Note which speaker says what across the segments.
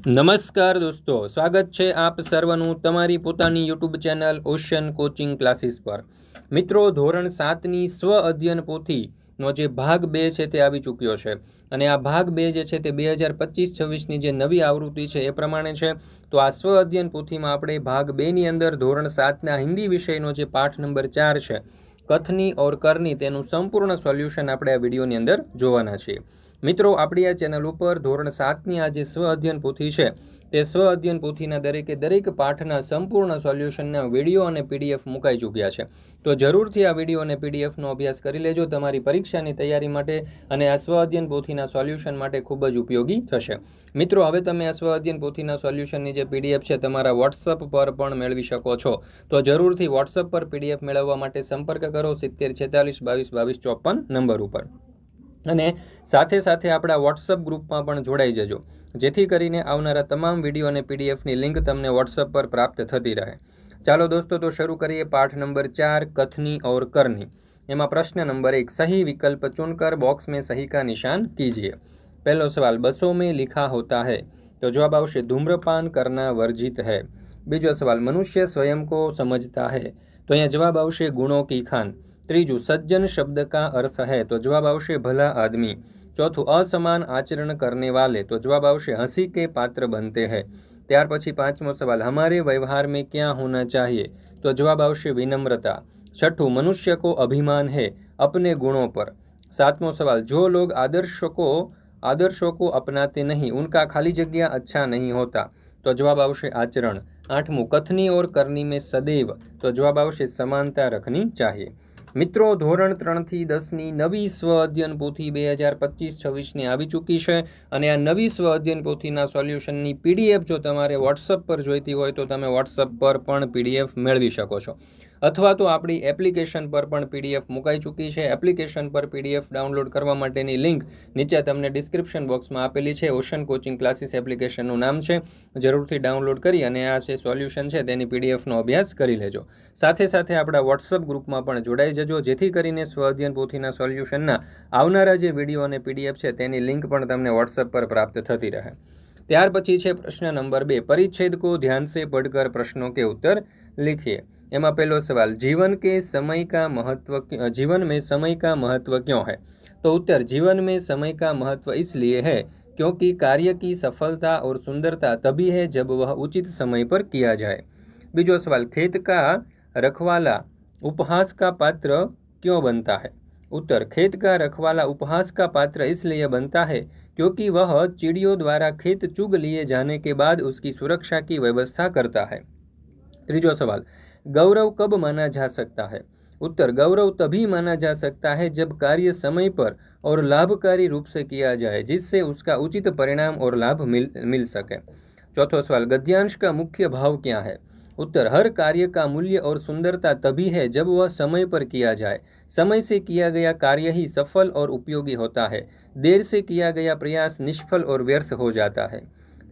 Speaker 1: નમસ્કાર દોસ્તો, સ્વાગત છે આપ સર્વનું તમારી પોતાની YouTube channel ocean coaching classes પર। મિત્રો, ધોરણ 7ની સ્વ અધ્યયન પોથીનો જે ભાગ 2 છે તે આવી ચૂક્યો છે અને આ ભાગ 2 જે છે તે 2025-26ની જે નવી આવૃત્તિ છે એ પ્રમાણે છે। તો આ સ્વ અધ્યયન પોથીમાં આપણે ભાગ 2ની અંદર ધોરણ 7ના હિન્દી વિષયનો જે પાઠ નંબર 4 છે, કથની ઓર કરની, તેનું સંપૂર્ણ સોલ્યુશન આપણે આ વિડીયોની અંદર જોવાના છીએ। મિત્રો, આપણી આ ચેનલ ઉપર ધોરણ 7ની આ જે સ્વ અધ્યયન પોથી છે તે સ્વ અધ્યયન પોથીના દરેક પાઠના સંપૂર્ણ સોલ્યુશનના વિડીયો અને પીડીએફ મુકાઈ ચૂક્યા છે। તો જરૂરથી આ વિડીયો અને પીડીએફનો અભ્યાસ કરી લેજો તમારી પરીક્ષાની તૈયારી માટે, અને આ સ્વ અધ્યયન પોથીના સોલ્યુશન માટે ખૂબ જ ઉપયોગી થશે। મિત્રો, હવે તમે આ સ્વ અધ્યયન પોથીના સોલ્યુશનની જે પીડીએફ છે તમારા વોટ્સઅપ પર પણ મેળવી શકો છો। તો જરૂરથી વોટ્સઅપ પર પીડીએફ મેળવવા માટે સંપર્ક કરો 70 46 22 22 54 નંબર ઉપર, અને સાથે સાથે આપણા વોટ્સઅપ ગ્રુપમાં પણ જોડાઈ જજો, જેથી કરીને આવનારા તમામ વિડીયો અને પીડીએફની લિંક તમને વોટ્સઅપ પર પ્રાપ્ત થતી રહે। ચાલો દોસ્તો, તો શરૂ કરીએ પાઠ नंबर 4 कथनी और करनी। एमा प्रश्न नंबर 1, सही विकल्प चुनकर बॉक्स में सही का निशान कीजिए। पहलो सवाल, बसों में लिखा होता है, तो जवाब आवशे धूम्रपान करना वर्जित है। बीजो सवाल, मनुष्य स्वयं को समझता है, तो अहींया जवाब आवशे गुणों की खान। त्रीजू, सज्जन शब्द का अर्थ है, तो जवाब आवशे भला आदमी। चौथुं, असमान आचरण करने वाले, तो जवाब आवशे हंसी के पात्र बनते हैं। त्यार पछी पांचमो सवाल, हमारे व्यवहार में क्या होना चाहिए, तो जवाब आवशे विनम्रता। छठुं, मनुष्य को अभिमान है अपने गुणों पर। सातमो सवाल, जो लोग आदर्शों को अपनाते नहीं उनका खाली जग्या अच्छा नहीं होता, तो जवाब आवशे आचरण। आठमું, कथनी और करनी में सदैव, तो जवाब आवशे समानता रखनी चाहिए। મિત્રો, ધોરણ 3થી 10ની નવી સ્વ અધ્યયન પોથી 2025-26ની આવી ચૂકી છે, અને આ નવી સ્વ અધ્યયન પોથીના સોલ્યુશનની પીડીએફ જો તમારે વોટ્સઅપ પર જોઈતી હોય તો તમે વોટ્સઅપ પર પણ પીડીએફ મેળવી શકો છો, અથવા તો આપણી એપ્લિકેશન પર પણ પીડીએફ મુકાઈ ચૂકી છે। એપ્લિકેશન પર પીડીએફ ડાઉનલોડ કરવા માટેની લિંક નીચે તમને ડિસ્ક્રિપ્શન બોક્સમાં આપેલી છે। ઓશન કોચિંગ ક્લાસીસ એપ્લિકેશનનું નામ છે, જરૂરથી ડાઉનલોડ કરી અને આ જે સોલ્યુશન છે તેની પીડીએફનો અભ્યાસ કરી લેજો। સાથે સાથે આપણા વોટ્સઅપ ગ્રુપમાં પણ જોડાઈ જજો, જેથી કરીને સ્વ અધ્યયન પોથીના સોલ્યુશનના આવનારા જે વિડીયો અને પીડીએફ છે તેની લિંક પણ તમને વોટ્સઅપ પર પ્રાપ્ત થતી રહે। ત્યાર પછી છે પ્રશ્ન નંબર 2, परिच्छेद को ध्यान से पढ़कर प्रश्नों के उत्तर लिखिए। एमा पहलो सवाल, जीवन में समय का महत्व क्यों है, तो उत्तर, जीवन में समय का महत्व इसलिए है क्योंकि कार्य की सफलता और सुंदरता तभी है जब वह उचित समय पर किया जाए। बीजो सवाल, खेत का रखवाला उपहास का पात्र क्यों बनता है, उत्तर, खेत का रखवाला उपहास का पात्र इसलिए बनता है क्योंकि वह चिड़ियों द्वारा खेत चुग लिए जाने के बाद उसकी सुरक्षा की व्यवस्था करता है। तीजो सवाल, गौरव कब माना जा सकता है, उत्तर, गौरव तभी माना जा सकता है जब कार्य समय पर और लाभकारी रूप से किया जाए, जिससे उसका उचित परिणाम और लाभ मिल सके। चौथो सवाल, गद्यांश का मुख्य भाव क्या है, उत्तर, हर कार्य का मूल्य और सुंदरता तभी है जब वह समय पर किया जाए। समय से किया गया कार्य ही सफल और उपयोगी होता है, देर से किया गया प्रयास निष्फल और व्यर्थ हो जाता है।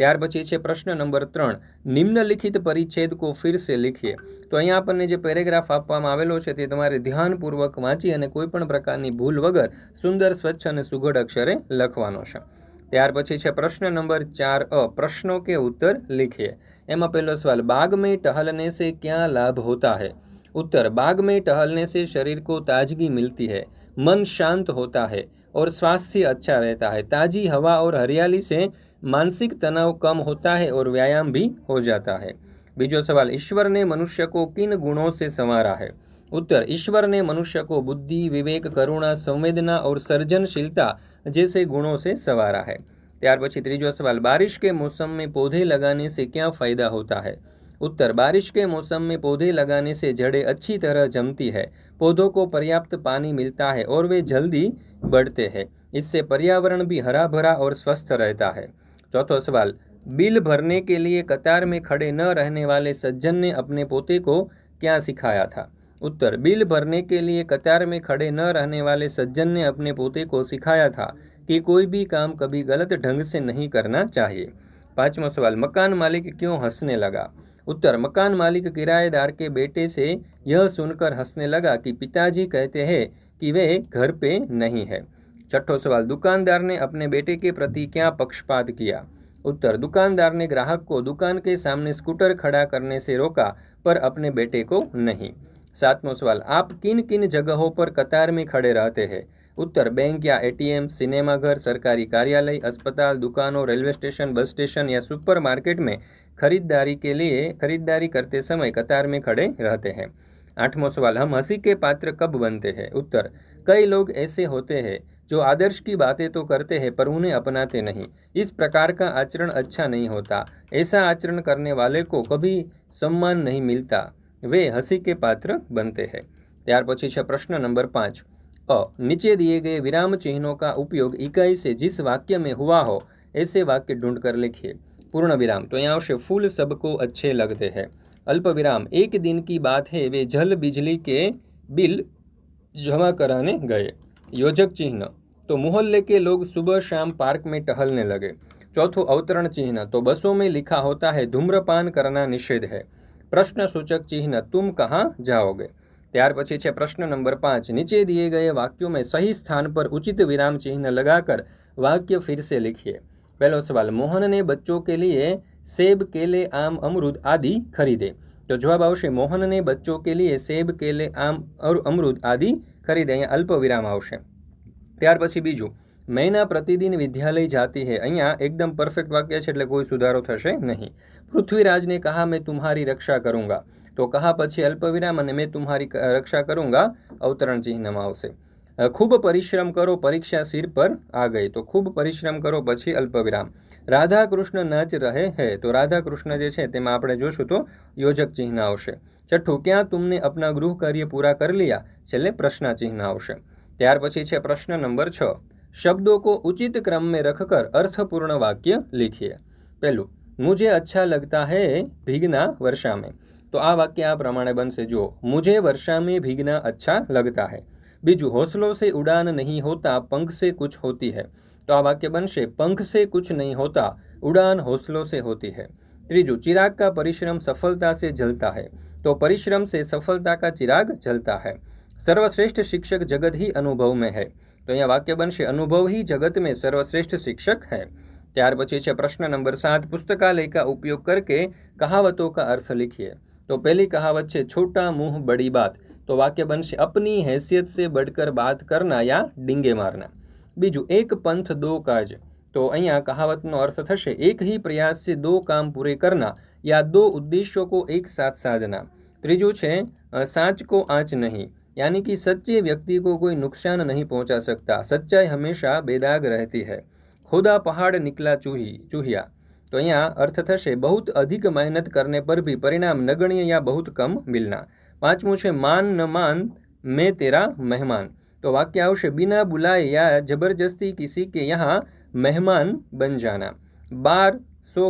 Speaker 1: ત્યાર પછી છે પ્રશ્ન નંબર 3, નિમ્નલિખિત પરિચ્છેદ को फिर से लिखिए। તો અહીંયા આપણને જે પેરેગ્રાફ આપવામાં આવેલો છે તે તમારે ધ્યાનપૂર્વક વાંચી અને કોઈ પણ પ્રકારની ભૂલ વગર સુંદર, સ્વચ્છ અને સુઘડ અક્ષરે લખવાનો છે। ત્યાર પછી છે પ્રશ્ન નંબર 4, प्रश्नों के उत्तर लिखिए। एमा पहलो सवाल, बाग में टहलने से क्या लाभ होता है, उत्तर, बाग में टहलने से शरीर को ताजगी मिलती है, मन शांत होता है और स्वास्थ्य अच्छा रहता है। ताजी हवा और हरियाली से मानसिक तनाव कम होता है और व्यायाम भी हो जाता है। बीजो सवाल, ईश्वर ने मनुष्य को किन गुणों से संवारा है, उत्तर, ईश्वर ने मनुष्य को बुद्धि, विवेक, करुणा, संवेदना और सृजनशीलता जैसे गुणों से संवारा है। त्यार पछी तीजो सवाल, बारिश के मौसम में पौधे लगाने से क्या फायदा होता है, उत्तर, बारिश के मौसम में पौधे लगाने से जड़ें अच्छी तरह जमती है, पौधों को पर्याप्त पानी मिलता है और वे जल्दी बढ़ते हैं। इससे पर्यावरण भी हरा भरा और स्वस्थ रहता है। चौथो सवाल, बिल भरने के लिए कतार में खड़े न रहने वाले सज्जन ने अपने पोते को क्या सिखाया था, उत्तर, बिल भरने के लिए कतार में खड़े न रहने वाले सज्जन ने अपने पोते को सिखाया था कि कोई भी काम कभी गलत ढंग से नहीं करना चाहिए। पांचवा सवाल, मकान मालिक क्यों हंसने लगा, उत्तर, मकान मालिक किराएदार के बेटे से यह सुनकर हंसने लगा कि पिताजी कहते हैं कि वे घर पे नहीं है। छठो सवाल, दुकानदार ने अपने बेटे के प्रति क्या पक्षपात किया, उत्तर, दुकानदार ने ग्राहक को दुकान के सामने स्कूटर खड़ा करने से रोका पर अपने बेटे को नहीं। 7वां सवाल, आप किन किन जगहों पर कतार में खड़े रहते हैं? उत्तर, बैंक या एटीएम, सिनेमाघर, सरकारी कार्यालय, अस्पताल, दुकानों, रेलवे स्टेशन, बस स्टेशन या सुपरमार्केट में खरीदारी करते समय कतार में खड़े रहते हैं। 8वां सवाल, हम हंसी के पात्र कब बनते हैं? उत्तर, कई लोग ऐसे होते हैं जो आदर्श की बातें तो करते हैं पर उन्हें अपनाते नहीं। इस प्रकार का आचरण अच्छा नहीं होता। ऐसा आचरण करने वाले को कभी सम्मान नहीं मिलता, वे हंसी के पात्र बनते हैं। ત્યાર પછી છે પ્રશ્ન નંબર 5। नीचे दिए गए विराम चिन्हों का उपयोग इकाई से जिस वाक्य में हुआ हो ऐसे वाक्य ढूंढ कर लिखिए। पूर्ण विराम, तो यहाँ आवशे फूल सबको अच्छे लगते हैं। अल्प विराम, एक दिन की बात है, वे जल बिजली के बिल जमा कराने गए। योजक चिन्ह, तो मोहल्ले के लोग सुबह शाम पार्क में टहलने लगे। चौथो अवतरण चिन्ह, तो बसों में लिखा होता है धूम्रपान करना निषेध है। प्रश्न सूचक चिन्ह, तुम कहाँ जाओगे? ત્યાર પછી છે પ્રશ્ન નંબર 5। नीचे दिए गए वाक्यों में सही स्थान पर उचित विराम चिन्ह लगाकर वाक्य फिर से लिखिए। पहलो सवाल, मोहन ने बच्चों के लिए सेब, केले, आम, अमरूद आदि खरीदे। तो जवाब आवशे मोहन ने बच्चों के लिए सेब, केले, आम और अमरूद आदि खरीदे। अहींया अल्प विराम आवशे। ત્યાર પછી બીજું, मैना प्रतिदिन विद्यालय जाती है। अहींया एकदम परफेक्ट वाक्य छे એટલે કોઈ સુધારો થશે નહીં। पृथ्वीराज ने कहा मैं तुम्हारी रक्षा करूंगा। तो कहा પછી अल्प विराम અને मैं तुम्हारी रक्षा करूंगा अवतरण चिन्हમાં આવશે। खूब परिश्रम करो, परीक्षा सिर पर आ गई। तो खूब परिश्रम करो પછી अल्प विराम। राधा कृष्ण नाच रहे हैं। तो राधा कृष्ण जे छे तेમાં આપણે જોશું તો યોજક ચિહ્ન આવશે। છઠ્ઠું, क्या तुमने अपना गृह कार्य पूरा कर लिया? છેલ્લે પ્રશ્ન चिन्ह આવશે। ત્યાર પછી છે પ્રશ્ન નંબર 6। शब्दों को उचित क्रम में रखकर अर्थपूर्ण वाक्य लिखिए। पहलू, मुझे अच्छा लगता है भीगना वर्षा में। तो आ वाक्य आ प्रमाणे बनसे। जो मुझे वर्षा में भीगना अच्छा लगता है। बीजू, हौसलों से उड़ान नहीं होता, पंख से कुछ होती है। तो आ वाक्य बनशे पंख से कुछ नहीं होता, उड़ान हौसलों से होती है। त्रीजू, चिराग का परिश्रम सफलता से जलता है। तो परिश्रम से सफलता का चिराग जलता है। सर्वश्रेष्ठ शिक्षक जगत ही अनुभव में है। तो अहींया वाक्य बनशे अनुभव ही जगत में सर्वश्रेष्ठ शिक्षक है। ત્યાર પછી છે પ્રશ્ન નંબર 7। पुस्तकालय का उपयोग करके कहावतों का अर्थ लिखिए। तो पहली कहावत है छोटा मुंह बड़ी बात। तो वाक्य बनशे अपनी हैसियत से बढ़कर बात करना या डींगे मारना। बीजू, एक पंथ दो काज। तो अहींया कहावतनो अर्थ थशे एक ही प्रयास से दो काम पूरे करना या दो उद्देश्यों को एक साथ साधना। त्रीजू छे साँच को आँच नहीं, यानी कि सच्चे व्यक्ति को कोई नुकसान नहीं पहुंचा सकता, सच्चाई हमेशा बेदाग रहती है। खुदा पहाड़ निकला चूहिया। तो यहाँ अर्थ थशे बहुत अधिक मेहनत करने पर भी परिणाम नगण्य या बहुत कम मिलना। पांचमું છે मान न मान मैं तेरा मेहमान। तो वाक्य आवशे बिना बुलाए या जबरदस्ती किसी के यहाँ मेहमान बन जाना। 1200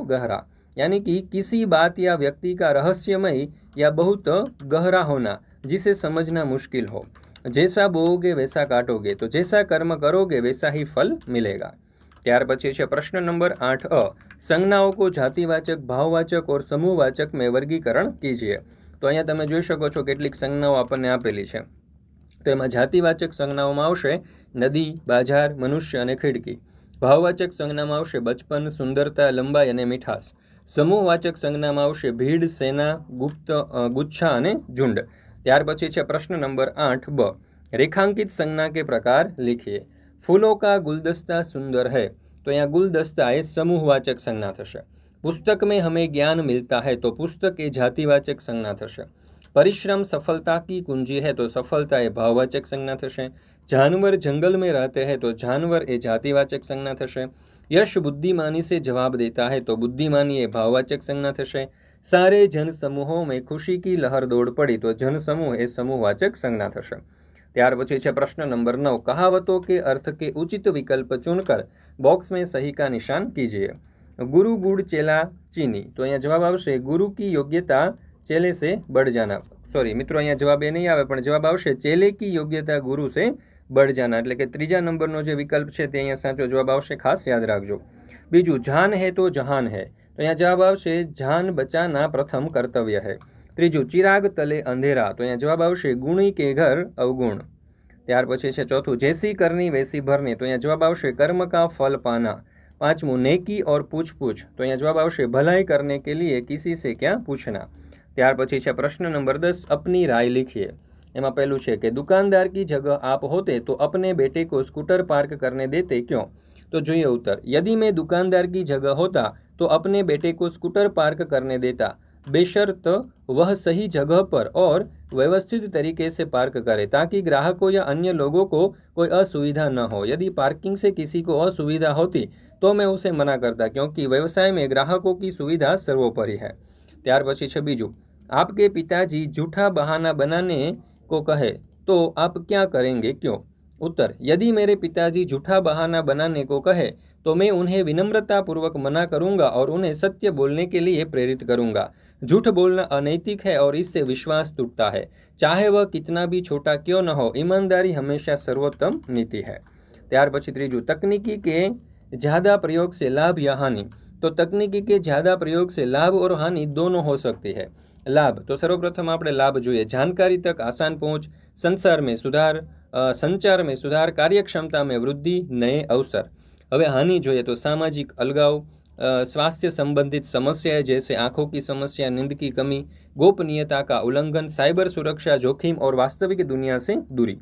Speaker 1: गहरा, यानी कि किसी बात या व्यक्ति का रहस्यमय या बहुत गहरा होना जिसे समझना मुश्किल हो। जैसा बोओगे वैसा काटोगे। तो जैसा कर्म करोगे वैसा ही फल मिलेगा। ત્યાર પછી છે પ્રશ્न नंबर 8। संज्ञाओं को जातिवाचक, भाववाचक और समूहवाचक में वर्गीकरण कीजिए। तो અહીંયા તમે જોઈ શકો છો કેટલીક સંજ્ઞાઓ આપણને આપેલી છે। તો એમાં જાતિવાચક સંજ્ઞાઓમાં આવશે નદી, બાજાર, મનુષ્ય અને ખિડકી। ભાવવાચક સંજ્ઞામાં આવશે બચપન, સુંદરતા, લંબાઈ અને મીઠાશ। સમૂહવાચક સંજ્ઞામાં આવશે ભીડ, સેના, ગુચ્છા અને ઝુંડ। ત્યાર પછી છે પ્રશ્ન નંબર 8 બ। रेखांकित संज्ञा के प्रकार लिखिए। फूलों का गुलदस्ता सुंदर है। तो यहाँ गुलदस्ता ए समूहवाचक संज्ञा थशे। पुस्तक में हमें ज्ञान मिलता है। तो पुस्तक ए जातिवाचक संज्ञा थशे। परिश्रम सफलता की कुंजी है। तो सफलता ए भाववाचक संज्ञा थशे। जानवर जंगल में रहते हैं। तो जानवर ए जातिवाचक संज्ञा थशे। यश बुद्धिमानी से जवाब देता है। तो बुद्धिमानी ए भाववाचक संज्ञा थशे। सारे जन समूहों में खुशी की लहर दौड़ पड़ी। तो जन समूह ए समूहवाचक संज्ञा थशे। ત્યાર પછી છે પ્રશ્न नंबर 9। कहावतों के अर्थ के उचित विकल्प चुनकर बॉक्स में सही का निशान कीजिए। गुरु गुड़ चेला चीनी। तो અહીંયા જવાબ આવશે गुरु की योग्यता चेले से बढ़ जाना। सॉरी मित्रों, અહીંયા જવાબ એ નહીં આવે, પણ જવાબ આવશે चेले की योग्यता गुरु से बढ़ जाना। એટલે કે ત્રીજા નંબરનો જે વિકલ્પ છે તે અહીંયા સાચો જવાબ આવશે, ખાસ યાદ રાખજો। બીજું, જાન है तो जहान है। तो અહીંયા જવાબ આવશે जान बचाना प्रथम कर्तव्य है। ત્રીજું, चिराग तले अंधेरा। तो અહીંયા જવાબ આવશે गुणी के घर अवगुण। ત્યાર પછી છે ચોથું, जैसी करनी वैसी भरनी। तो અહીંયા જવાब આવશે कर्म का फल पाना। પાંचमુं नेकी और पूछ पूछ, तो अहींया जवाब आवशे भलाई करने के लिए किसी से क्या पूछना। त्यार पछी छे प्रश्न नंबर 10, अपनी राय लिखिए। एमां पहेलुं छे कि दुकानदार की जगह आप होते तो अपने बेटे को स्कूटर पार्क करने देते क्यों? तो જોઈએ उत्तर, यदि मैं दुकानदार की जगह होता तो अपने बेटे को स्कूटर पार्क करने देता, बेशर्त वह सही जगह पर और व्यवस्थित तरीके से पार्क करे, ताकि ग्राहकों या अन्य लोगों को कोई असुविधा न हो। यदि पार्किंग से किसी को असुविधा होती तो मैं उसे मना करता, क्योंकि व्यवसाय में ग्राहकों की सुविधा सर्वोपरि है। त्यार पछी छे बीजू, आपके पिताजी झूठा बहाना बनाने को कहे तो आप क्या करेंगे, क्यों? उत्तर, यदि मेरे पिताजी झूठा बहाना बनाने को कहे तो मैं उन्हें विनम्रतापूर्वक मना करूंगा और उन्हें सत्य बोलने के लिए प्रेरित करूंगा। झूठ बोलना अनैतिक है और इससे विश्वास टूटता है, चाहे वह कितना भी छोटा क्यों न हो। ईमानदारी हमेशा सर्वोत्तम नीति है। त्यार पछी त्रीजू, तकनीकी के ज़्यादा प्रयोग से लाभ या हानि? तो तकनीकी के ज़्यादा प्रयोग से लाभ और हानि दोनों हो सकती है। लाभ, तो सर्वप्रथम આપણે લાભ જોઈએ, जानकारी तक आसान पहुँच, संचार में सुधार, कार्यक्षमता में वृद्धि, नए अवसर। હવે हानि જોઈએ तो सामाजिक अलगाव, स्वास्थ्य संबंधित समस्याएं जैसे आंखों की समस्या, नींद की कमी, गोपनीयता का उल्लंघन, साइबर सुरक्षा जोखिम और वास्तविक दुनिया से दूरी।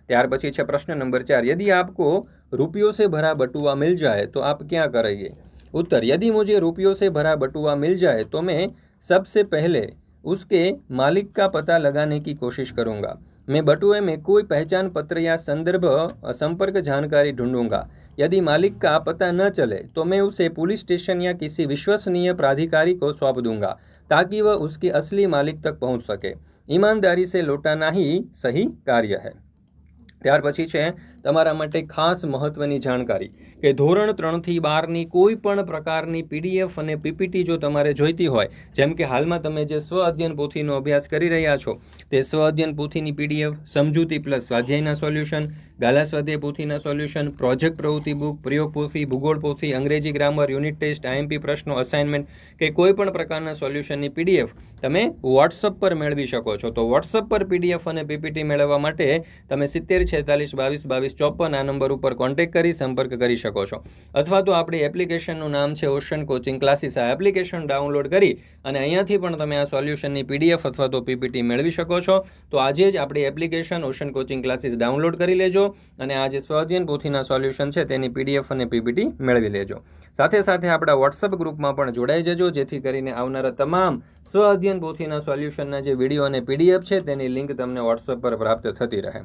Speaker 1: त्यार पछी छे प्रश्न नंबर 4, यदि आपको रुपयों से भरा बटुआ मिल जाए तो आप क्या करेंगे? उत्तर, यदि मुझे रुपयों से भरा बटुआ मिल जाए तो मैं सबसे पहले उसके मालिक का पता लगाने की कोशिश करूंगा। मैं बटुए में कोई पहचान पत्र या संपर्क जानकारी ढूंढूंगा। यदि मालिक का पता न चले तो मैं उसे पुलिस स्टेशन या किसी विश्वसनीय प्राधिकारी को सौंप दूंगा, ताकि वह उसके असली मालिक तक पहुंच सके। ईमानदारी से लौटाना ही सही कार्य है। ત્યાર પછી છે તમારા માટે ખાસ મહત્વની જાણકારી કે ધોરણ 3 થી 12ની કોઈ પણ પ્રકારની પીડીએફ અને પીપીટી જો તમારે જોઈતી હોય, જેમ કે હાલમાં તમે જે સ્વ અધ્યયન પોથીનો અભ્યાસ કરી રહ્યા છો તે સ્વ અધ્યયન પોથીની પીડીએફ, સમજૂતી પ્લસ સ્વાધ્યાયના સોલ્યુશન, ગાલા સ્વાધ્યાય પોથીના સોલ્યુશન, પ્રોજેક્ટ પ્રવૃત્તિ બુક, પ્રયોગ પોથી, ભૂગોળ પોથી, અંગ્રેજી ગ્રામર, યુનિટ ટેસ્ટ, આઈએમપી પ્રશ્નો, અસાઇનમેન્ટ કે કોઈ પણ પ્રકારના સોલ્યુશનની પીડીએફ તમે વોટ્સઅપ પર મેળવી શકો છો। તો વોટ્સઅપ પર પીડીએફ અને પીપીટી મેળવવા માટે તમે 7046222254 આ નંબર ઉપર કોન્ટેક્ટ કરી સંપર્ક કરી શકો છો, અથવા તો આપણી એપ્લિકેશનનું નામ છે ઓશન કોચિંગ ક્લાસીસ। આ એપ્લિકેશન ડાઉનલોડ કરી અને અહીંયાથી પણ તમે આ સોલ્યુશનની પીડીએફ અથવા તો પીપીટી મેળવી શકો છો। તો આજે જ આપણી application ocean coaching classes download કરી લેજો અને આ જે સ્વાધ્યાયન પોથીના સોલ્યુશન છે તેની પીડીએફ અને પીપીટી મેળવી લેજો। સાથે સાથે આપણા વોટ્સઅપ ગ્રુપમાં પણ જોડાઈ જજો, જેથી કરીને આવનારા તમામ સ્વ અધ્યયન પોથીના સોલ્યુશનના જે વિડીયો અને પીડીએફ છે તેની લિંક તમને વોટ્સઅપ પર પ્રાપ્ત થતી રહે।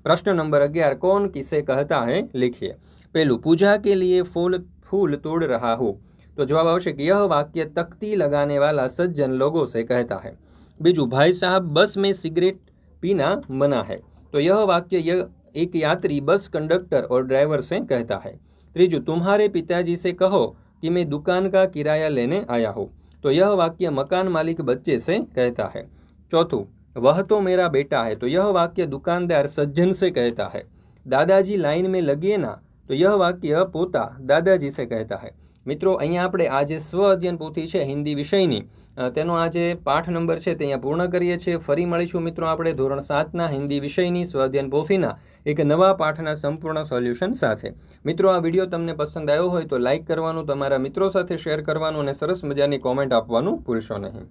Speaker 1: प्रश्न नंबर 11, कौन किसे कहता है, लिखिए। पहलू, पूजा के लिए फूल तोड़ रहा हो, तो जवाब आवश्यक यह वाक्य तख्ती लगाने वाला सज्जन लोगों से कहता है। बीजू, भाई साहब बस में सिगरेट पीना मना है, तो यह वाक्य यह एक यात्री बस कंडक्टर और ड्राइवर से कहता है। तीजू, तुम्हारे पिताजी से कहो कि मैं दुकान का किराया लेने आया हूँ, तो यह वाक्य मकान मालिक बच्चे से कहता है। चौथू, वह तो मेरा बेटा है, तो यह वाक्य दुकानदार सज्जन से कहता है। दादाजी लाइन में लगे ना, तो यह वाक्य पोता दादाजी से कहता है। मित्रों, अहींया આપણે આ જે સ્વ અધ્યયન પોથી છે હિન્દી વિષયની તેનો આ જે પાઠ નંબર છે તે અહીંયા પૂર્ણ કરીએ છીએ। ફરી મળીશું મિત્રો આપણે ધોરણ 7ના હિન્દી વિષયની સ્વ અધ્યયન પોથીના એક નવા પાઠના સંપૂર્ણ સોલ્યુશન સાથે। મિત્રો, આ વિડીયો તમને પસંદ આવ્યો હોય તો લાઇક કરવાનું, તમારા મિત્રો સાથે શેર કરવાનું અને સરસ મજાની કોમેન્ટ આપવાનું ભૂલશો નહીં।